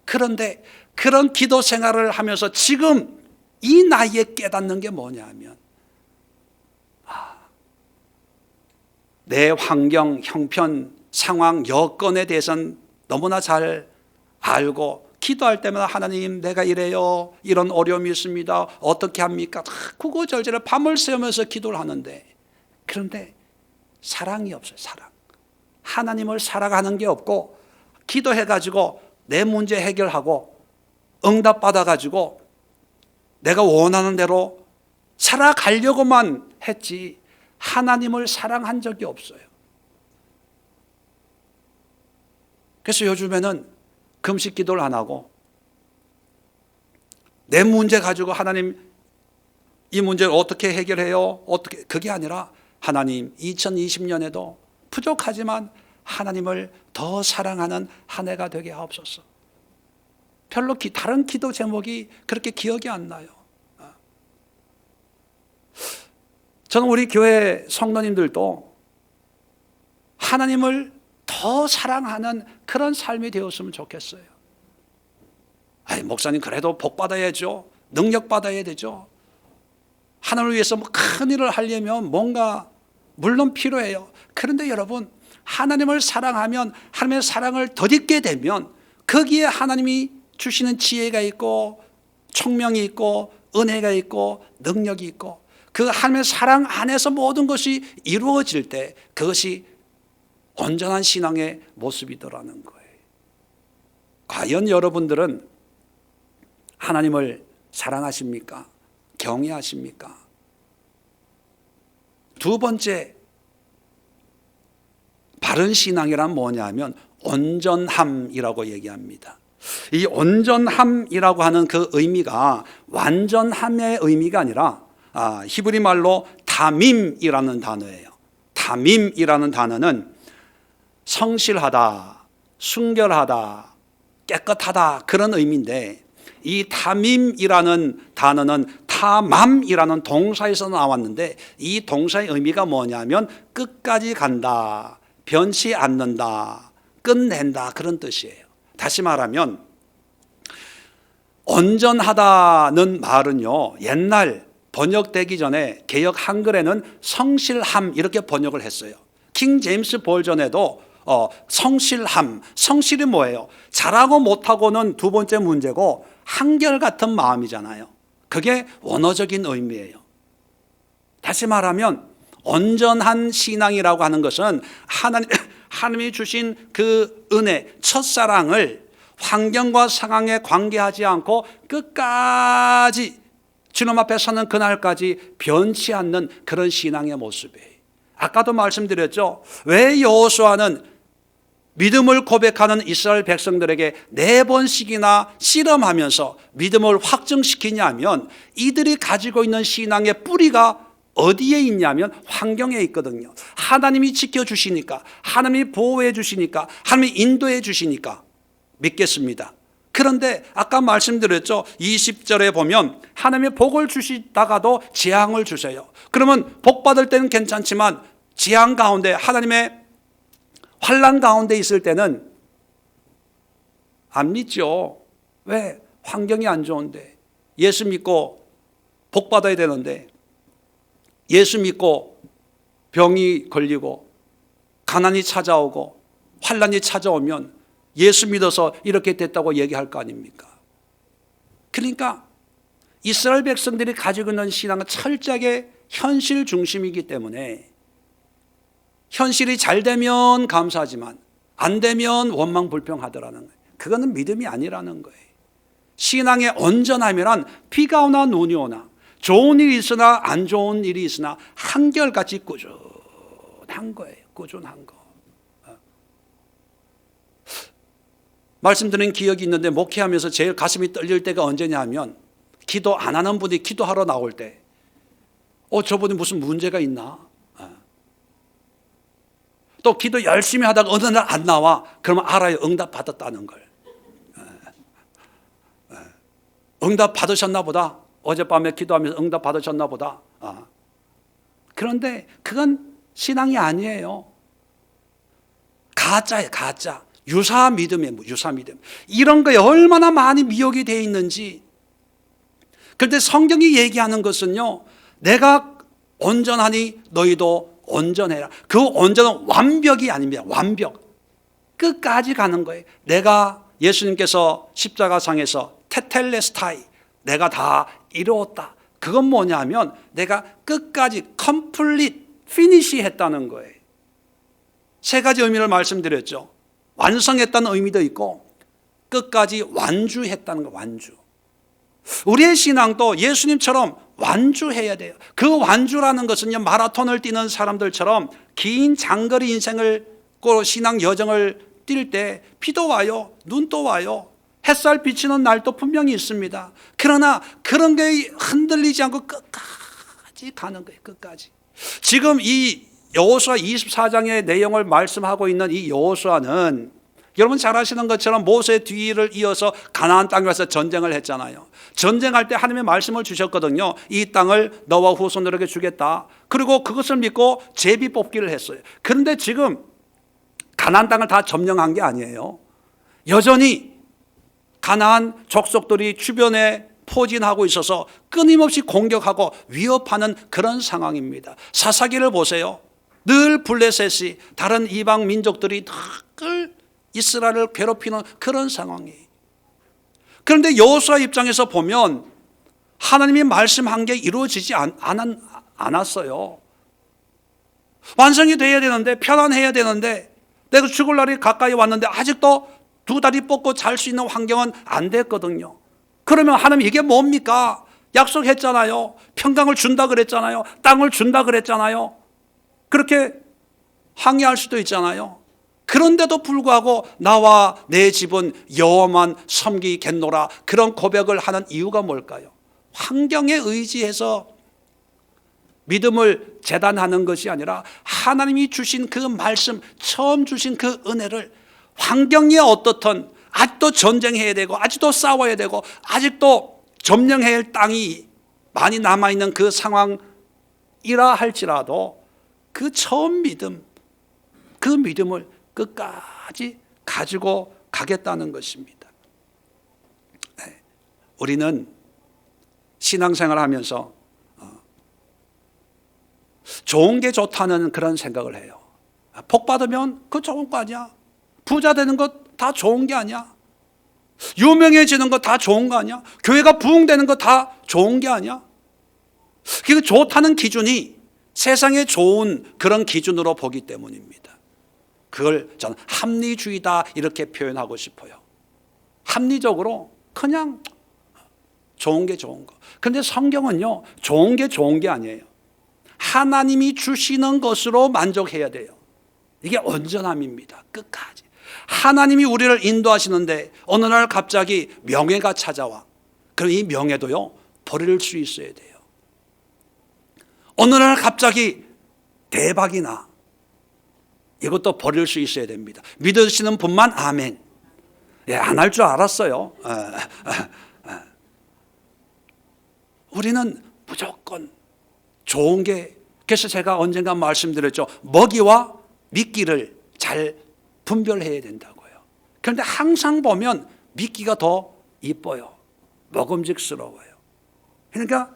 그런데 그런 기도 생활을 하면서 지금 이 나이에 깨닫는 게 뭐냐 하면 내 환경, 형편, 상황, 여건에 대해서는 너무나 잘 알고 기도할 때마다 하나님 내가 이래요. 이런 어려움이 있습니다. 어떻게 합니까? 구구절절에 밤을 새우면서 기도를 하는데 그런데 사랑이 없어요. 사랑. 하나님을 사랑하는 게 없고 기도해가지고 내 문제 해결하고 응답받아가지고 내가 원하는 대로 살아가려고만 했지 하나님을 사랑한 적이 없어요. 그래서 요즘에는 금식 기도를 안 하고 내 문제 가지고 하나님 이 문제를 어떻게 해결해요? 어떻게 그게 아니라 하나님 2020년에도 부족하지만 하나님을 더 사랑하는 한 해가 되게 하옵소서. 별로 다른 기도 제목이 그렇게 기억이 안 나요. 저는 우리 교회 성도님들도 하나님을 더 사랑하는 그런 삶이 되었으면 좋겠어요. 목사님 그래도 복 받아야죠. 능력 받아야 되죠. 하나님을 위해서 뭐 큰 일을 하려면 뭔가 물론 필요해요. 그런데 여러분, 하나님을 사랑하면, 하나님의 사랑을 덧입게 되면 거기에 하나님이 주시는 지혜가 있고 총명이 있고 은혜가 있고 능력이 있고 그 하나님의 사랑 안에서 모든 것이 이루어질 때 그것이 온전한 신앙의 모습이더라는 거예요. 과연 여러분들은 하나님을 사랑하십니까? 경외하십니까? 두 번째, 바른 신앙이란 뭐냐면 온전함이라고 얘기합니다. 이 온전함이라고 하는 그 의미가 완전함의 의미가 아니라 히브리 말로 다밈이라는 단어예요. 다밈이라는 단어는 성실하다, 순결하다, 깨끗하다 그런 의미인데 이 다밈이라는 단어는 타맘이라는 동사에서 나왔는데 이 동사의 의미가 뭐냐면 끝까지 간다, 변치 않는다, 끝낸다 그런 뜻이에요. 다시 말하면 온전하다는 말은요, 옛날 번역되기 전에 개역 한글에는 성실함 이렇게 번역을 했어요. 킹 제임스 버전에도 성실함, 성실이 뭐예요? 잘하고 못하고는 두 번째 문제고 한결같은 마음이잖아요. 그게 원어적인 의미예요. 다시 말하면 온전한 신앙이라고 하는 것은 하나님이 주신 그 은혜, 첫사랑을 환경과 상황에 관계하지 않고 끝까지 주님 앞에 서는 그날까지 변치 않는 그런 신앙의 모습이에요. 아까도 말씀드렸죠. 왜 여호수아는 믿음을 고백하는 이스라엘 백성들에게 4번씩이나 실험하면서 믿음을 확증시키냐면 이들이 가지고 있는 신앙의 뿌리가 어디에 있냐면 환경에 있거든요. 하나님이 지켜주시니까, 하나님이 보호해 주시니까, 하나님이 인도해 주시니까 믿겠습니다. 그런데 아까 말씀드렸죠. 20절에 보면 하나님의 복을 주시다가도 재앙을 주세요. 그러면 복 받을 때는 괜찮지만 재앙 가운데, 하나님의 환난 가운데 있을 때는 안 믿죠. 왜? 환경이 안 좋은데. 예수 믿고 복 받아야 되는데, 예수 믿고 병이 걸리고 가난이 찾아오고 환난이 찾아오면 예수 믿어서 이렇게 됐다고 얘기할 거 아닙니까? 그러니까 이스라엘 백성들이 가지고 있는 신앙은 철저하게 현실 중심이기 때문에 현실이 잘 되면 감사하지만 안 되면 원망불평하더라는 거예요. 그거는 믿음이 아니라는 거예요. 신앙의 온전함이란 비가 오나 눈이 오나 좋은 일이 있으나 안 좋은 일이 있으나 한결같이 꾸준한 거예요. 꾸준한 거. 말씀드린 기억이 있는데 목회하면서 제일 가슴이 떨릴 때가 언제냐 하면 기도 안 하는 분이 기도하러 나올 때 저분이 무슨 문제가 있나? 또 기도 열심히 하다가 어느 날 안 나와. 그러면 알아요. 응답 받았다는 걸. 응답 받으셨나 보다. 어젯밤에 기도하면서 응답 받으셨나 보다. 그런데 그건 신앙이 아니에요. 가짜예요. 가짜. 유사 믿음이에요. 유사 믿음. 이런 거에 얼마나 많이 미혹이 되어 있는지. 그런데 성경이 얘기하는 것은요, 내가 온전하니 너희도 온전해라. 그 온전은 완벽이 아닙니다. 완벽. 끝까지 가는 거예요. 내가 예수님께서 십자가상에서 테텔레스타이, 내가 다 이루었다. 그건 뭐냐면 내가 끝까지 complete, finish 했다는 거예요. 세 가지 의미를 말씀드렸죠. 완성했다는 의미도 있고 끝까지 완주했다는 거. 완주. 우리의 신앙도 예수님처럼 완주해야 돼요. 그 완주라는 것은요, 마라톤을 뛰는 사람들처럼 긴 장거리 인생을 신앙 여정을 뛸 때 비도 와요, 눈도 와요, 햇살 비치는 날도 분명히 있습니다. 그러나 그런 게 흔들리지 않고 끝까지 가는 거예요. 끝까지. 지금 이 여호수아 24장의 내용을 말씀하고 있는 이 여호수아는 여러분 잘 아시는 것처럼 모세 뒤를 이어서 가나안 땅에 와서 전쟁을 했잖아요. 전쟁할 때 하나님의 말씀을 주셨거든요. 이 땅을 너와 후손들에게 주겠다. 그리고 그것을 믿고 제비 뽑기를 했어요. 그런데 지금 가나안 땅을 다 점령한 게 아니에요. 여전히 가나안 족속들이 주변에 포진하고 있어서 끊임없이 공격하고 위협하는 그런 상황입니다. 사사기를 보세요. 늘 블레셋이 다른 이방 민족들이 늘 이스라엘을 괴롭히는 그런 상황이에요. 그런데 여호수아 입장에서 보면 하나님이 말씀한 게 이루어지지 않았어요. 완성이 돼야 되는데, 편안해야 되는데, 내가 죽을 날이 가까이 왔는데 아직도 두 다리 뻗고 잘 수 있는 환경은 안 됐거든요. 그러면 하나님 이게 뭡니까? 약속했잖아요. 평강을 준다 그랬잖아요. 땅을 준다 그랬잖아요. 그렇게 항의할 수도 있잖아요. 그런데도 불구하고 나와 내 집은 여호와만 섬기겠노라, 그런 고백을 하는 이유가 뭘까요? 환경에 의지해서 믿음을 재단하는 것이 아니라 하나님이 주신 그 말씀, 처음 주신 그 은혜를 환경이 어떻든 아직도 전쟁해야 되고 아직도 싸워야 되고 아직도 점령해야 할 땅이 많이 남아있는 그 상황이라 할지라도 그 처음 믿음, 그 믿음을 끝까지 가지고 가겠다는 것입니다. 우리는 신앙생활을 하면서 좋은 게 좋다는 그런 생각을 해요. 복 받으면 그거 좋은 거 아니야? 부자 되는 것 다 좋은 게 아니야? 유명해지는 거 다 좋은 거 아니야? 교회가 부흥되는 거 다 좋은 게 아니야? 그 좋다는 기준이 세상에 좋은 그런 기준으로 보기 때문입니다. 그걸 저는 합리주의다 이렇게 표현하고 싶어요. 합리적으로 그냥 좋은 게 좋은 거. 그런데 성경은요, 좋은 게 좋은 게 아니에요. 하나님이 주시는 것으로 만족해야 돼요. 이게 온전함입니다. 끝까지. 하나님이 우리를 인도하시는데 어느 날 갑자기 명예가 찾아와. 그럼 이 명예도요, 버릴 수 있어야 돼요. 어느 날 갑자기 대박이 나. 이것도 버릴 수 있어야 됩니다. 믿으시는 분만 아멘. 예, 안 할 줄 알았어요. 우리는 무조건 좋은 게, 그래서 제가 언젠가 말씀드렸죠. 먹이와 미끼를 잘 분별해야 된다고요. 그런데 항상 보면 미끼가 더 이뻐요. 먹음직스러워요. 그러니까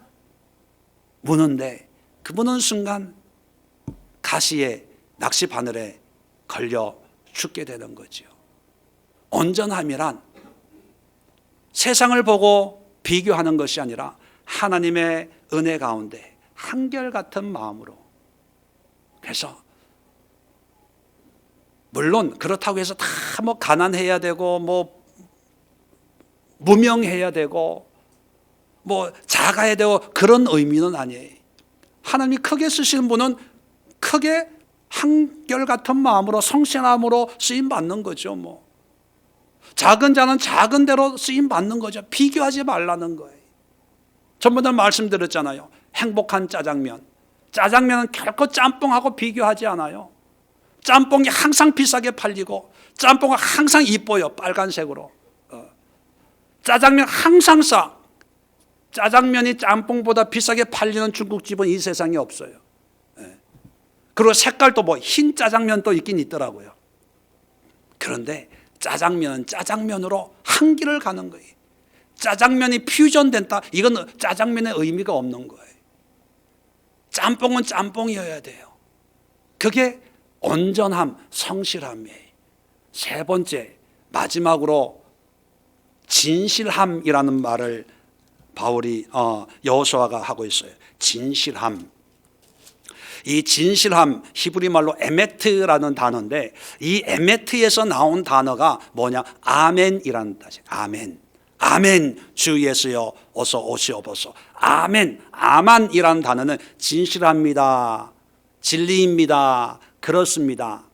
무는데 그 무는 순간 가시에 낚시 바늘에 걸려 죽게 되는 거죠. 온전함이란 세상을 보고 비교하는 것이 아니라 하나님의 은혜 가운데 한결같은 마음으로. 그래서 물론 그렇다고 해서 다 뭐 가난해야 되고 뭐 무명해야 되고 뭐 작아야 되고 그런 의미는 아니에요. 하나님이 크게 쓰시는 분은 크게 한결같은 마음으로 성실함으로 쓰임 받는 거죠. 뭐 작은 자는 작은 대로 쓰임 받는 거죠. 비교하지 말라는 거예요. 전번에 말씀드렸잖아요. 행복한 짜장면. 짜장면은 결코 짬뽕하고 비교하지 않아요. 짬뽕이 항상 비싸게 팔리고 짬뽕은 항상 이뻐요. 빨간색으로. 짜장면 항상 싸. 짜장면이 짬뽕보다 비싸게 팔리는 중국집은 이 세상에 없어요. 그리고 색깔도 뭐 흰 짜장면도 있긴 있더라고요. 그런데 짜장면은 짜장면으로 한 길을 가는 거예요. 짜장면이 퓨전된다. 이건 짜장면의 의미가 없는 거예요. 짬뽕은 짬뽕이어야 돼요. 그게 온전함, 성실함이에요. 세 번째, 마지막으로 진실함이라는 말을 바울이 여호수아가 하고 있어요. 진실함. 이 진실함, 히브리 말로 에메트라는 단어인데 이 에메트에서 나온 단어가 뭐냐? 아멘이라는 뜻이에요. 아멘. 아멘. 주 예수여 어서 오시옵소서. 아멘. 아만이라는 단어는 진실합니다. 진리입니다. 그렇습니다.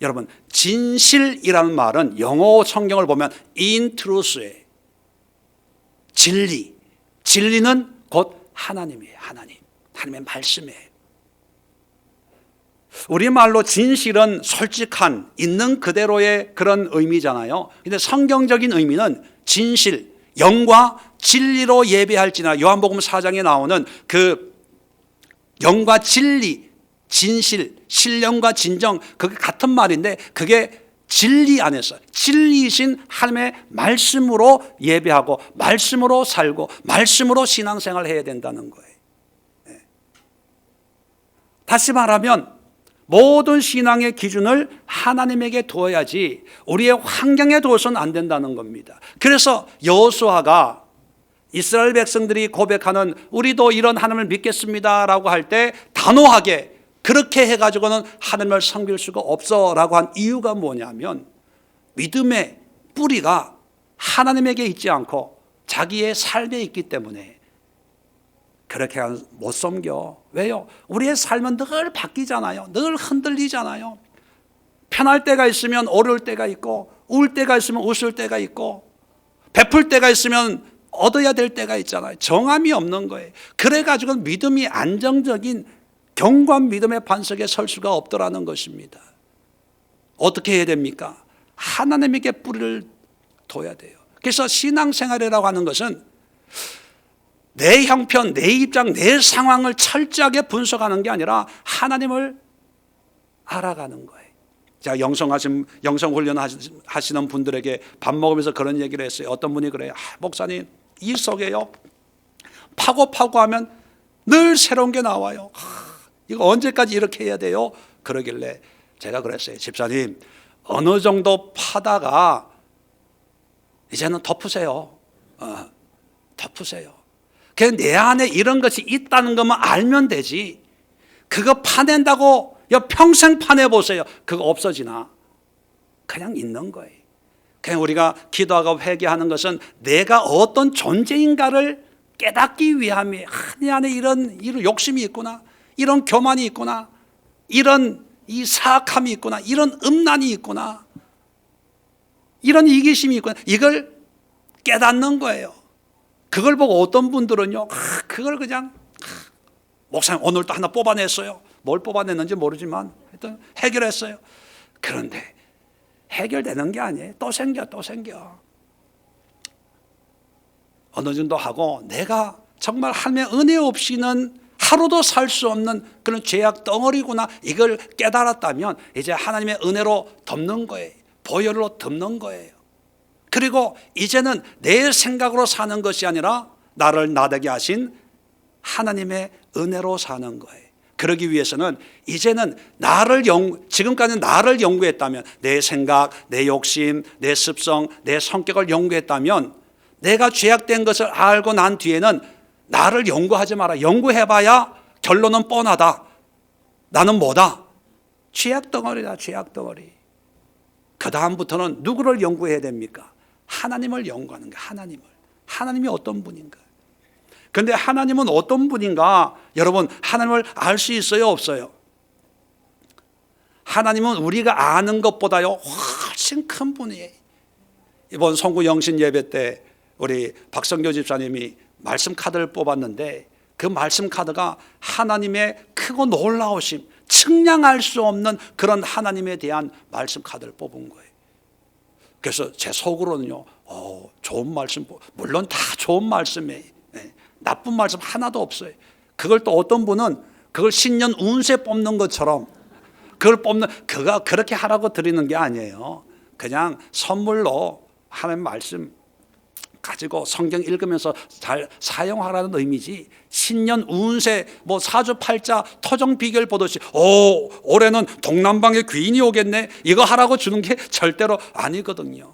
여러분, 진실이라는 말은 영어 성경을 보면 in truth예요. 진리. 진리는 곧 하나님이에요. 하나님의 말씀이에요. 우리말로 진실은 솔직한, 있는 그대로의 그런 의미잖아요. 근데 성경적인 의미는 진실, 영과 진리로 예배할지나, 요한복음 4장에 나오는 그 영과 진리, 진실, 신령과 진정, 그게 같은 말인데 그게 진리 안에서 진리이신 하나님의 말씀으로 예배하고 말씀으로 살고 말씀으로 신앙생활을 해야 된다는 거예요. 다시 말하면 모든 신앙의 기준을 하나님에게 두어야지 우리의 환경에 두어서는 안 된다는 겁니다. 그래서 여호수아가 이스라엘 백성들이 고백하는 우리도 이런 하나님을 믿겠습니다라고 할 때 단호하게 그렇게 해가지고는 하나님을 섬길 수가 없어라고 한 이유가 뭐냐면 믿음의 뿌리가 하나님에게 있지 않고 자기의 삶에 있기 때문에 그렇게 못 섬겨. 왜요? 우리의 삶은 늘 바뀌잖아요. 늘 흔들리잖아요. 편할 때가 있으면 오를 때가 있고 울 때가 있으면 웃을 때가 있고 베풀 때가 있으면 얻어야 될 때가 있잖아요. 정함이 없는 거예요. 그래가지고 믿음이 안정적인 견고한 믿음의 반석에 설 수가 없더라는 것입니다. 어떻게 해야 됩니까? 하나님에게 뿌리를 둬야 돼요. 그래서 신앙생활이라고 하는 것은 내 형편, 내 입장, 내 상황을 철저하게 분석하는 게 아니라 하나님을 알아가는 거예요. 자, 영성훈련 하시는 분들에게 밥 먹으면서 그런 얘기를 했어요. 어떤 분이 그래요. 목사님, 이 속에요 파고 하면 늘 새로운 게 나와요. 이거 언제까지 이렇게 해야 돼요? 그러길래 제가 그랬어요. 집사님, 어느 정도 파다가 이제는 덮으세요. 덮으세요. 그냥 내 안에 이런 것이 있다는 것만 알면 되지. 그거 파낸다고 평생 파내보세요. 그거 없어지나? 그냥 있는 거예요. 그냥 우리가 기도하고 회개하는 것은 내가 어떤 존재인가를 깨닫기 위함이에요. 내 안에 이런 욕심이 있구나. 이런 교만이 있구나. 이런 이 사악함이 있구나. 이런 음란이 있구나. 이런 이기심이 있구나. 이걸 깨닫는 거예요. 그걸 보고 어떤 분들은요, 그걸 그냥 목사님 오늘 또 하나 뽑아냈어요. 뭘 뽑아냈는지 모르지만 하여튼 해결했어요. 그런데 해결되는 게 아니에요. 또 생겨. 어느 정도 하고 내가 정말 하나님의 은혜 없이는 하루도 살 수 없는 그런 죄악 덩어리구나, 이걸 깨달았다면 이제 하나님의 은혜로 덮는 거예요. 보혈로 덮는 거예요. 그리고 이제는 내 생각으로 사는 것이 아니라 나를 나되게 하신 하나님의 은혜로 사는 거예요. 그러기 위해서는 이제는 지금까지 나를 연구했다면, 내 생각, 내 욕심, 내 습성, 내 성격을 연구했다면, 내가 죄악된 것을 알고 난 뒤에는 나를 연구하지 마라. 연구해봐야 결론은 뻔하다. 나는 뭐다? 죄악 덩어리다. 죄악 덩어리. 그 다음부터는 누구를 연구해야 됩니까? 하나님을 연구하는 거예요. 하나님이 어떤 분인가? 그런데 하나님은 어떤 분인가? 여러분, 하나님을 알 수 있어요, 없어요? 하나님은 우리가 아는 것보다요 훨씬 큰 분이에요. 이번 성구 영신 예배 때 우리 박성교 집사님이 말씀 카드를 뽑았는데, 그 말씀 카드가 하나님의 크고 놀라우심, 측량할 수 없는 그런 하나님에 대한 말씀 카드를 뽑은 거예요. 그래서 제 속으로는요, 좋은 말씀, 물론 다 좋은 말씀이에요. 나쁜 말씀 하나도 없어요. 그걸 또 어떤 분은 그걸 신년 운세 뽑는 것처럼 그가 그렇게 하라고 드리는 게 아니에요. 그냥 선물로 하나님 말씀 가지고 성경 읽으면서 잘 사용하라는 의미지, 신년 운세, 사주팔자, 토정비결 보듯이 올해는 동남방의 귀인이 오겠네, 이거 하라고 주는 게 절대로 아니거든요.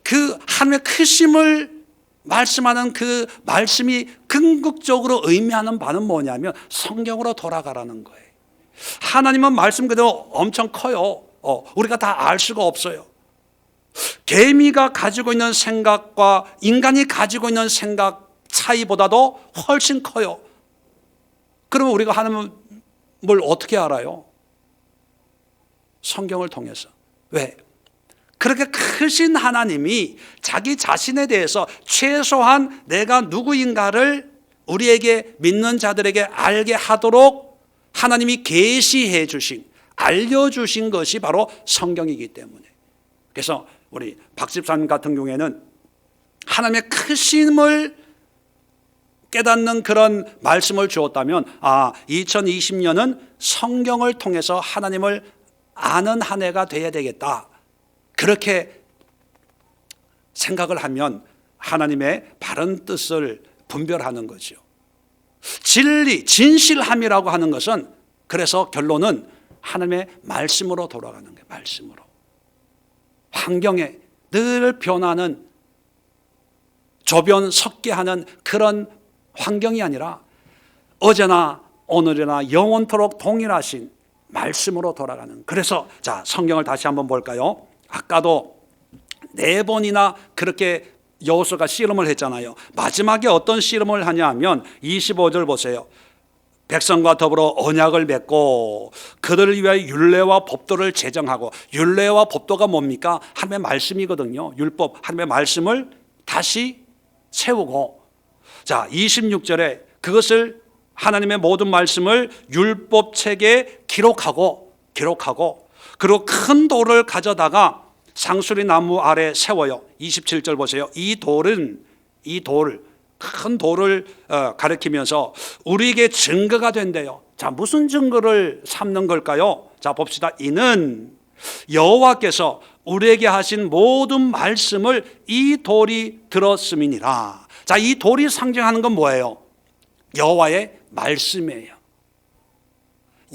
그 하나님의 크심을 말씀하는 그 말씀이 궁극적으로 의미하는 바는 뭐냐면 성경으로 돌아가라는 거예요. 하나님은 말씀 그대로 엄청 커요. 우리가 다 알 수가 없어요. 개미가 가지고 있는 생각과 인간이 가지고 있는 생각 차이보다도 훨씬 커요. 그러면 우리가 하나님을 어떻게 알아요? 성경을 통해서. 왜? 그렇게 크신 하나님이 자기 자신에 대해서 최소한 내가 누구인가를 우리에게, 믿는 자들에게 알게 하도록 하나님이 계시해 주신, 알려주신 것이 바로 성경이기 때문에. 그래서 우리 박 집사님 같은 경우에는 하나님의 크심을 깨닫는 그런 말씀을 주었다면, 2020년은 성경을 통해서 하나님을 아는 한 해가 돼야 되겠다. 그렇게 생각을 하면 하나님의 바른 뜻을 분별하는 거죠. 진리, 진실함이라고 하는 것은 그래서 결론은 하나님의 말씀으로 돌아가는 거예요. 말씀으로. 환경에 늘 변하는 조변 섞게 하는 그런 환경이 아니라 어제나 오늘이나 영원토록 동일하신 말씀으로 돌아가는. 그래서 자, 성경을 다시 한번 볼까요? 아까도 4번이나 그렇게 여호수아가 씨름을 했잖아요. 마지막에 어떤 씨름을 하냐 하면 25절 보세요. 백성과 더불어 언약을 맺고 그들을 위하여 율례와 법도를 제정하고, 율례와 법도가 뭡니까? 하나님의 말씀이거든요. 율법, 하나님의 말씀을 다시 세우고, 자 26절에 그것을 하나님의 모든 말씀을 율법책에 기록하고 그리고 큰 돌을 가져다가 상수리 나무 아래 세워요. 27절 보세요. 이 큰 돌을 가리키면서 우리에게 증거가 된대요. 자, 무슨 증거를 삼는 걸까요? 자, 봅시다. 이는 여호와께서 우리에게 하신 모든 말씀을 이 돌이 들었음이니라. 자, 이 돌이 상징하는 건 뭐예요? 여호와의 말씀이에요.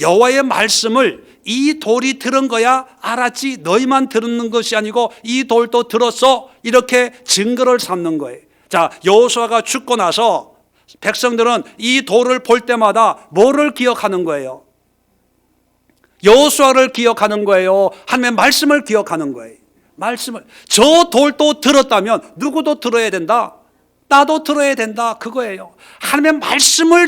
여호와의 말씀을 이 돌이 들은 거야. 알았지? 너희만 듣는 것이 아니고 이 돌도 들었어. 이렇게 증거를 삼는 거예요. 자, 여호수아가 죽고 나서 백성들은 이 돌을 볼 때마다 뭐를 기억하는 거예요? 여호수아를 기억하는 거예요? 하나님의 말씀을 기억하는 거예요? 말씀을. 저 돌도 들었다면 누구도 들어야 된다. 나도 들어야 된다. 그거예요. 하나님의 말씀을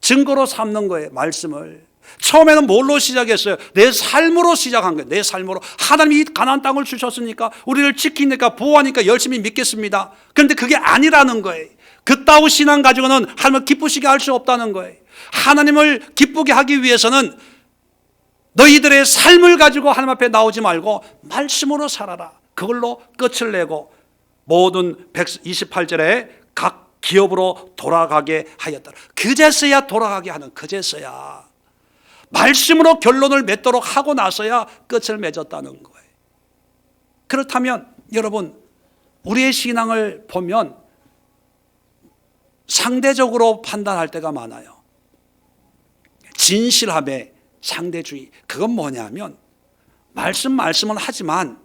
증거로 삼는 거예요. 말씀을. 처음에는 뭘로 시작했어요? 내 삶으로 시작한 거예요. 내 삶으로. 하나님이 이 가나안 땅을 주셨으니까, 우리를 지키니까, 보호하니까 열심히 믿겠습니다. 그런데 그게 아니라는 거예요. 그따위 신앙 가지고는 하나님을 기쁘시게 할 수 없다는 거예요. 하나님을 기쁘게 하기 위해서는 너희들의 삶을 가지고 하나님 앞에 나오지 말고 말씀으로 살아라. 그걸로 끝을 내고 모든 128절에 각 기업으로 돌아가게 하였다. 그제서야 돌아가게 하는, 그제서야 말씀으로 결론을 맺도록 하고 나서야 끝을 맺었다는 거예요. 그렇다면 여러분, 우리의 신앙을 보면 상대적으로 판단할 때가 많아요. 진실함의 상대주의. 그건 뭐냐면 말씀은 하지만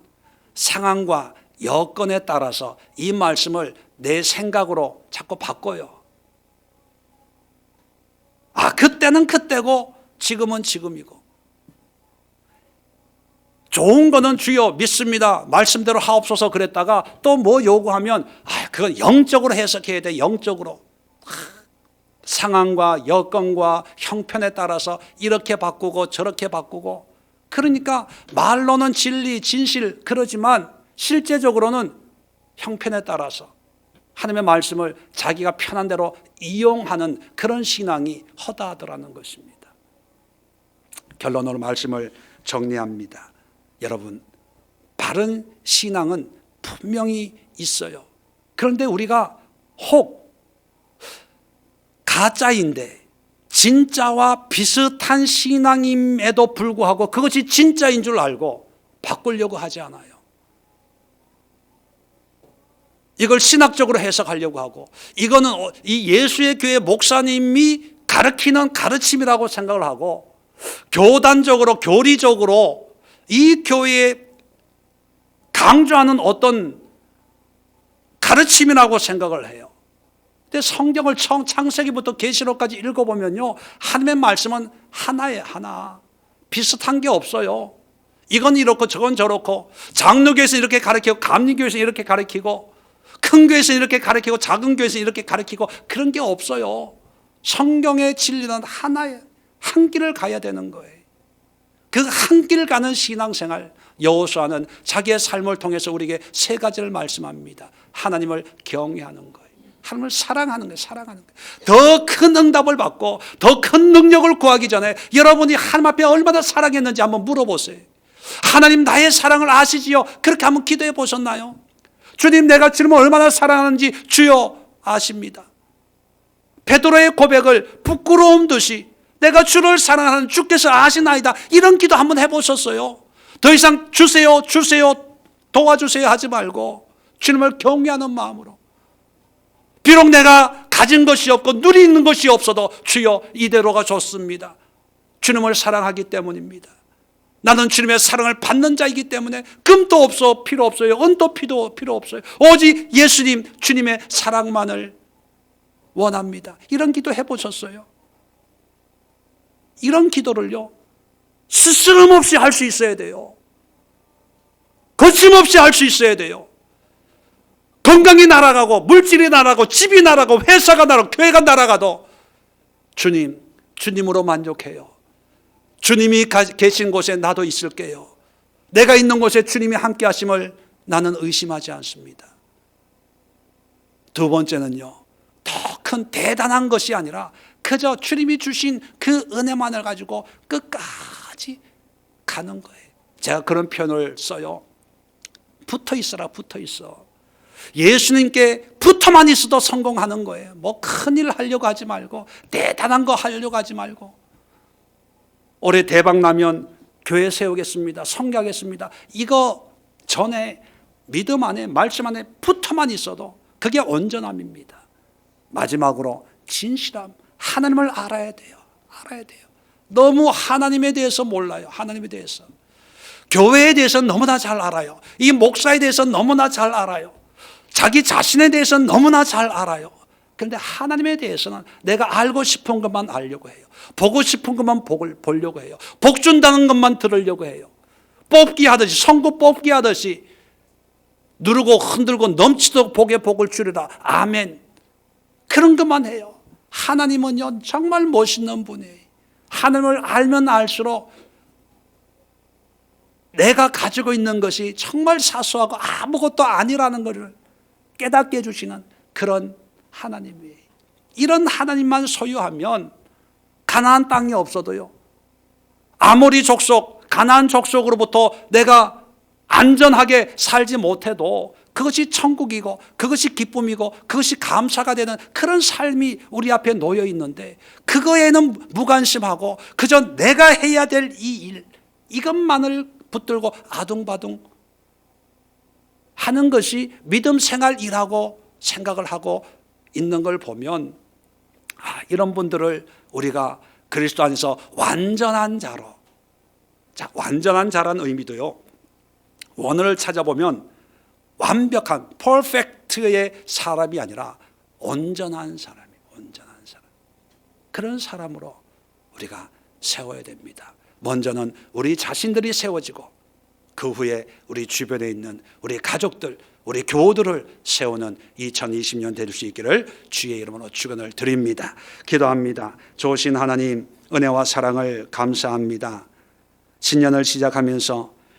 상황과 여건에 따라서 이 말씀을 내 생각으로 자꾸 바꿔요. 아, 그때는 그때고 지금은 지금이고. 좋은 거는 주여 믿습니다, 말씀대로 하옵소서 그랬다가 또 뭐 요구하면 그건 영적으로 해석해야 돼. 영적으로. 상황과 여건과 형편에 따라서 이렇게 바꾸고 저렇게 바꾸고. 그러니까 말로는 진리, 진실 그러지만 실제적으로는 형편에 따라서 하나님의 말씀을 자기가 편한 대로 이용하는 그런 신앙이 허다하더라는 것입니다. 결론으로 말씀을 정리합니다. 여러분, 바른 신앙은 분명히 있어요. 그런데 우리가 혹 가짜인데 진짜와 비슷한 신앙임에도 불구하고 그것이 진짜인 줄 알고 바꾸려고 하지 않아요. 이걸 신학적으로 해석하려고 하고, 이거는 이 예수의 교회 목사님이 가르치는 가르침이라고 생각을 하고, 교단적으로 교리적으로 이 교회에 강조하는 어떤 가르침이라고 생각을 해요. 근데 성경을 창세기부터 계시록까지 읽어보면요, 하나님의 말씀은 하나예요. 하나. 비슷한 게 없어요. 이건 이렇고 저건 저렇고, 장로교에서 이렇게 가르치고 감리교에서 이렇게 가르치고, 큰 교회에서 이렇게 가르치고 작은 교회에서 이렇게 가르치고, 그런 게 없어요. 성경의 진리는 하나예요. 한 길을 가야 되는 거예요. 그 한 길 가는 신앙생활, 여호수아는 자기의 삶을 통해서 우리에게 3가지를 말씀합니다. 하나님을 경외하는 거예요. 하나님을 사랑하는 거예요. 사랑하는 거예요. 더 큰 응답을 받고 더 큰 능력을 구하기 전에 여러분이 하나님 앞에 얼마나 사랑했는지 한번 물어보세요. 하나님, 나의 사랑을 아시지요? 그렇게 한번 기도해 보셨나요? 주님, 내가 주님을 얼마나 사랑하는지 주여 아십니다. 베드로의 고백을 부끄러움 듯이 내가 주를 사랑하는 주께서 아시나이다. 이런 기도 한번 해보셨어요? 더 이상 주세요, 주세요, 도와주세요 하지 말고 주님을 경외하는 마음으로, 비록 내가 가진 것이 없고 누리는 것이 없어도 주여 이대로가 좋습니다. 주님을 사랑하기 때문입니다. 나는 주님의 사랑을 받는 자이기 때문에 금도 없어 필요 없어요. 은도 피도 필요 없어요. 오직 예수님, 주님의 사랑만을 원합니다. 이런 기도 해보셨어요? 이런 기도를요, 스스럼 없이 할 수 있어야 돼요. 거침없이 할 수 있어야 돼요. 건강이 날아가고 물질이 날아가고 집이 날아가고 회사가 날아가고 교회가 날아가도 주님, 주님으로 만족해요. 주님이 계신 곳에 나도 있을게요. 내가 있는 곳에 주님이 함께 하심을 나는 의심하지 않습니다. 두 번째는요, 더 큰 대단한 것이 아니라 그저 주님이 주신 그 은혜만을 가지고 끝까지 가는 거예요. 제가 그런 표현을 써요. 붙어 있어라, 붙어 있어. 예수님께 붙어만 있어도 성공하는 거예요. 뭐 큰일 하려고 하지 말고, 대단한 거 하려고 하지 말고, 올해 대박 나면 교회 세우겠습니다, 성교하겠습니다, 이거 전에 믿음 안에, 말씀 안에 붙어만 있어도 그게 온전함입니다. 마지막으로 진실함, 하나님을 알아야 돼요. 알아야 돼요. 너무 하나님에 대해서 몰라요. 하나님에 대해서, 교회에 대해서 너무나 잘 알아요. 이 목사에 대해서 너무나 잘 알아요. 자기 자신에 대해서 너무나 잘 알아요. 그런데 하나님에 대해서는 내가 알고 싶은 것만 알려고 해요. 보고 싶은 것만 보려고 해요. 복 준다는 것만 들으려고 해요. 뽑기 하듯이, 선거 뽑기 하듯이 누르고 흔들고 넘치도록 복에 복을 주리라. 아멘. 그런 것만 해요. 하나님은요, 정말 멋있는 분이에요. 하나님을 알면 알수록 내가 가지고 있는 것이 정말 사소하고 아무것도 아니라는 것을 깨닫게 해주시는 그런 하나님이에요. 이런 하나님만 소유하면 가나안 땅이 없어도요, 아모리 족속, 가나안 족속으로부터 내가 안전하게 살지 못해도 그것이 천국이고 그것이 기쁨이고 그것이 감사가 되는 그런 삶이 우리 앞에 놓여 있는데, 그거에는 무관심하고 그저 내가 해야 될 이 일, 이것만을 붙들고 아둥바둥 하는 것이 믿음 생활이라고 생각을 하고 있는 걸 보면, 이런 분들을 우리가 그리스도 안에서 완전한 자로, 자, 완전한 자라는 의미도요, 원어를 찾아보면 완벽한 퍼펙트의 사람이 아니라 온전한 사람이에요. 온전한 사람. 그런 사람으로 우리가 세워야 됩니다. 먼저는 우리 자신들이 세워지고 그 후에 우리 주변에 있는 우리 가족들, 우리 교우들을 세우는 2020년 될 수 있기를 주의 이름으로 축원을 드립니다. 기도합니다. 좋으신 하나님, 은혜와 사랑을 감사합니다. 신년을 시작하면서